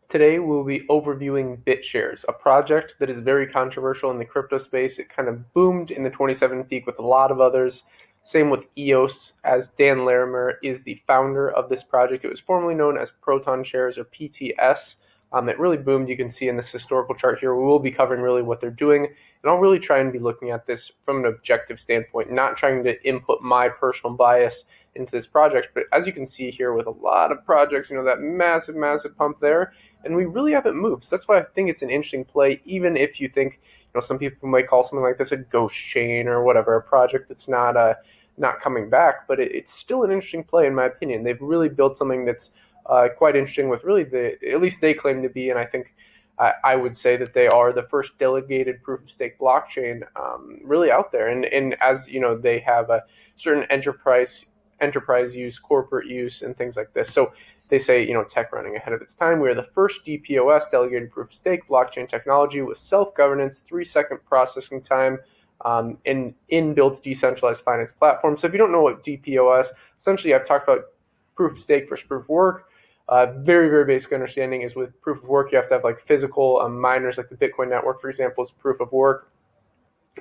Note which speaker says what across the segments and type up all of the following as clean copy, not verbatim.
Speaker 1: Today we'll be overviewing BitShares, a project that is very controversial in the crypto space. It kind of boomed in the 27 peak with a lot of others. Same with EOS, as Dan Larimer is the founder of this project. It was formerly known as Proton shares or PTS. It really boomed. You can see in this historical chart here. We will be covering really what they're doing, and I'll really try and be looking at this from an objective standpoint, not trying to input my personal bias into this project. But as you can see here with a lot of projects, that massive pump there, and we really haven't moved. So that's why I think it's an interesting play, even if you think, some people might call something like this a ghost chain or whatever, a project that's not coming back, but it's still an interesting play in my opinion. They've really built something that's quite interesting with really at least they claim to be, and I think I would say that they are the first delegated proof of stake blockchain really out there. And as you know, they have a certain enterprise use, corporate use, and things like this. So they say, tech running ahead of its time. We are the first DPoS, delegated proof of stake blockchain technology with self-governance, 3-second processing time, and inbuilt decentralized finance platform. So if you don't know what DPoS, essentially I've talked about proof of stake versus proof of work. Very basic understanding is with proof of work, you have to have like physical miners, like the Bitcoin network, for example, is proof of work.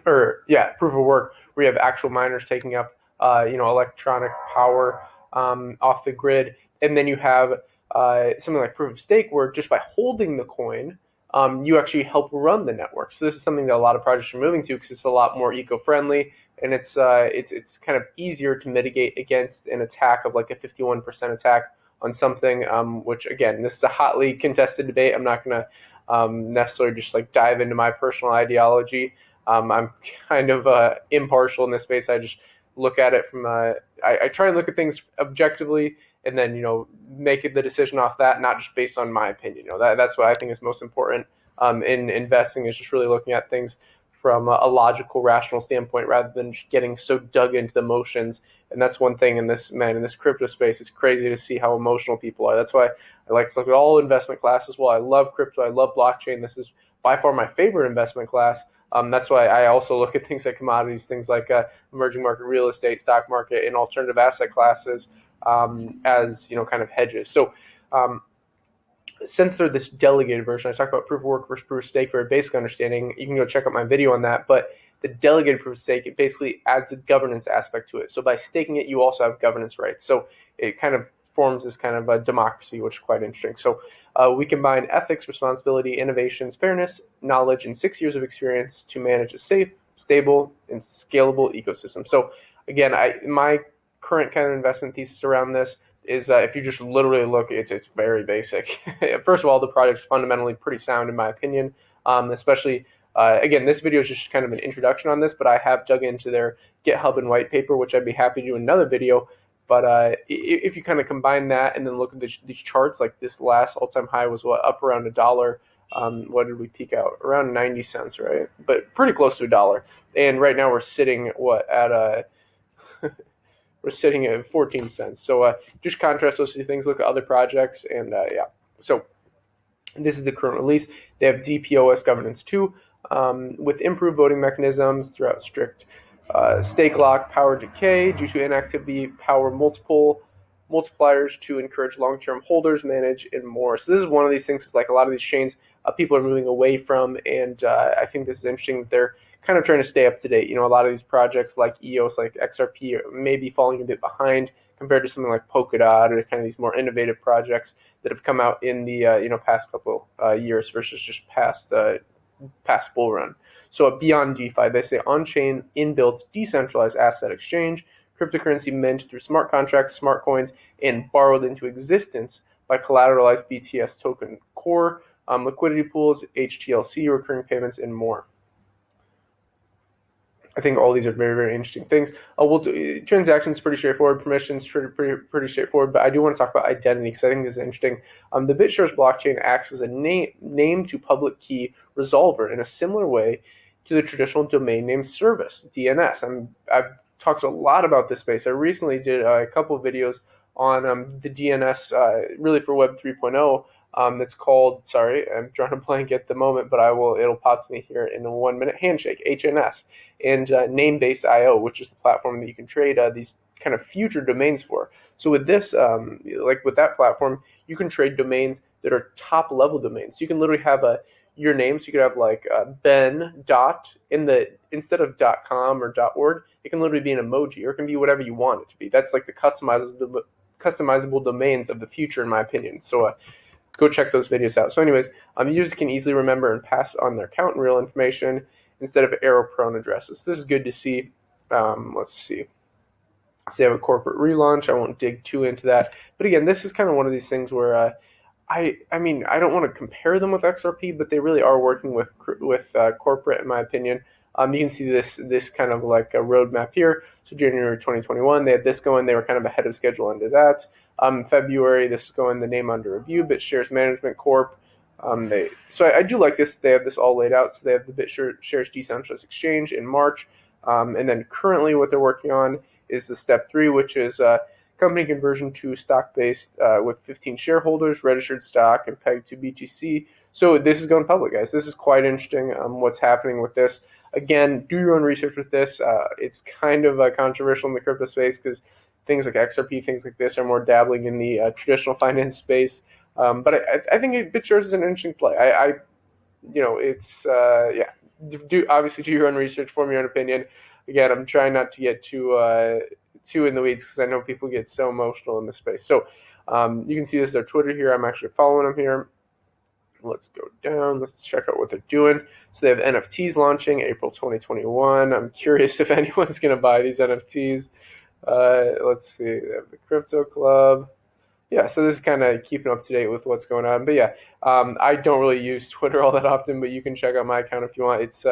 Speaker 1: Proof of work where you have actual miners taking up, electronic power off the grid. And then you have something like proof of stake where just by holding the coin, you actually help run the network. So this is something that a lot of projects are moving to because it's a lot more eco-friendly, and it's kind of easier to mitigate against an attack of like a 51% attack on something, which again, this is a hotly contested debate. I'm not going to necessarily just like dive into my personal ideology. I'm kind of impartial in this space. I just look at it from I try and look at things objectively, and then make the decision off that, not just based on my opinion. That's what I think is most important in investing, is just really looking at things from a logical, rational standpoint rather than just getting so dug into the emotions. And that's one thing in this crypto space. It's crazy to see how emotional people are. That's why I like to look at all investment classes. Well, I love crypto. I love blockchain. This is by far my favorite investment class. That's why I also look at things like commodities, things like emerging market real estate, stock market, and alternative asset classes as kind of hedges. So since they're this delegated version, I talked about proof of work versus proof of stake for a basic understanding. You can go check out my video on that. But the delegated proof of stake, it basically adds a governance aspect to it. So by staking it, you also have governance rights. So it kind of forms this kind of a democracy, which is quite interesting. So we combine ethics, responsibility, innovations, fairness, knowledge, and 6 years of experience to manage a safe, stable, and scalable ecosystem. So again, my current kind of investment thesis around this is if you just literally look, it's very basic. First of all, the project's fundamentally pretty sound in my opinion, especially, again, this video is just kind of an introduction on this, but I have dug into their GitHub and white paper, which I'd be happy to do another video. But if you kind of combine that and then look at these charts, like this last all-time high was up around $1. What did we peak out? Around 90 cents, right? But pretty close to $1. And right now we're sitting at we're sitting at 14 cents. So just contrast those two things. Look at other projects, and So this is the current release. They have DPoS governance 2 with improved voting mechanisms throughout strict stake lock, power decay due to inactivity, power multipliers to encourage long-term holders, manage, and more. So this is one of these things. Is like a lot of these chains people are moving away from, and I think this is interesting that they're kind of trying to stay up to date. A lot of these projects like EOS, like XRP, may be falling a bit behind compared to something like Polkadot or kind of these more innovative projects that have come out in the past couple years versus just past bull run. So beyond DeFi, they say on-chain, inbuilt, decentralized asset exchange, cryptocurrency minted through smart contracts, smart coins, and borrowed into existence by collateralized BTS token core, liquidity pools, HTLC, recurring payments, and more. I think all these are very interesting things. Transactions pretty straightforward. Permissions pretty straightforward. But I do want to talk about identity because I think this is interesting. The Bitshres blockchain acts as a name to public key resolver in a similar way to the traditional domain name service (DNS). I've talked a lot about this space. I recently did a couple of videos on the DNS, really for Web 3.0. That's called, sorry, I'm drawing a blank at the moment, but it'll pop to me here in a 1 minute, Handshake, HNS, and Namebase.io, which is the platform that you can trade these kind of future domains for. So with this, like with that platform, you can trade domains that are top level domains. So you can literally have your name. So you could have like Ben dot in the instead of .com or .org. It can literally be an emoji, or it can be whatever you want it to be. That's like the customizable domains of the future, in my opinion. So go check those videos out. So anyways, users can easily remember and pass on their account and real information instead of error-prone addresses. This is good to see. Let's see. So they have a corporate relaunch. I won't dig too into that. But again, this is kind of one of these things where I mean, I don't want to compare them with XRP, but they really are working with corporate, in my opinion. You can see this kind of like a roadmap here. So January 2021, they had this going. They were kind of ahead of schedule under that. February, this is going the name under review, BitShares Management Corp. I do like this. They have this all laid out. So they have the BitShares Decentralized Exchange in March, and then currently what they're working on is the step 3, which is company conversion to stock-based with 15 shareholders, registered stock, and pegged to BTC. So this is going public, guys. This is quite interesting. What's happening with this? Again, do your own research with this. It's kind of controversial in the crypto space because things like XRP, things like this, are more dabbling in the traditional finance space. But I think BitShares is an interesting play. It's yeah. Obviously do your own research, form your own opinion. Again, I'm trying not to get too in the weeds because I know people get so emotional in this space. So you can see this is their Twitter here. I'm actually following them here. Let's go down. Let's check out what they're doing. So they have NFTs launching April 2021. I'm curious if anyone's going to buy these NFTs. Let's see. They have the Crypto Club. Yeah, so this is kind of keeping up to date with what's going on. But yeah, I don't really use Twitter all that often, but you can check out my account if you want. It's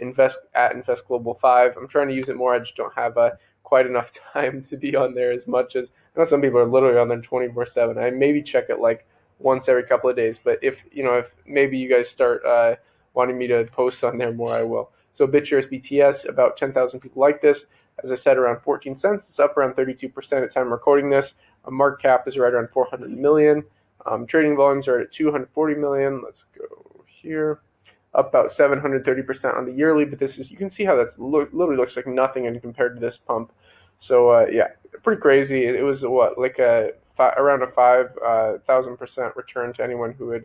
Speaker 1: investglobal5. I'm trying to use it more. I just don't have quite enough time to be on there as much as I know some people are literally on there 24/7. I maybe check it like once every couple of days, but if maybe you guys start wanting me to post on there more, I will. So BitShares BTS, about 10,000 people like this. As I said, around 14 cents. It's up around 32% at time recording this. Market cap is right around 400 million. Trading volumes are at 240 million. Let's go here. Up about 730% on the yearly, but you can see how that's literally looks like nothing in compared to this pump. So yeah, pretty crazy. It was like around a 5,000% return to anyone who had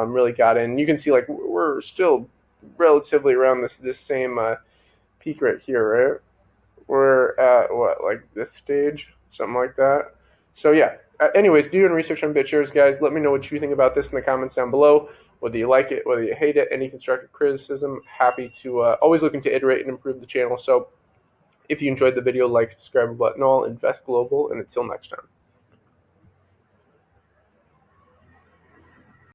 Speaker 1: really got in. You can see like we're still relatively around this same peak right here, right? We're at like this stage, something like that. So yeah. Anyways, do your own research on BitShares, guys. Let me know what you think about this in the comments down below. Whether you like it, whether you hate it, any constructive criticism, happy to always looking to iterate and improve the channel. So if you enjoyed the video, like, subscribe, button all, invest global, and until next time.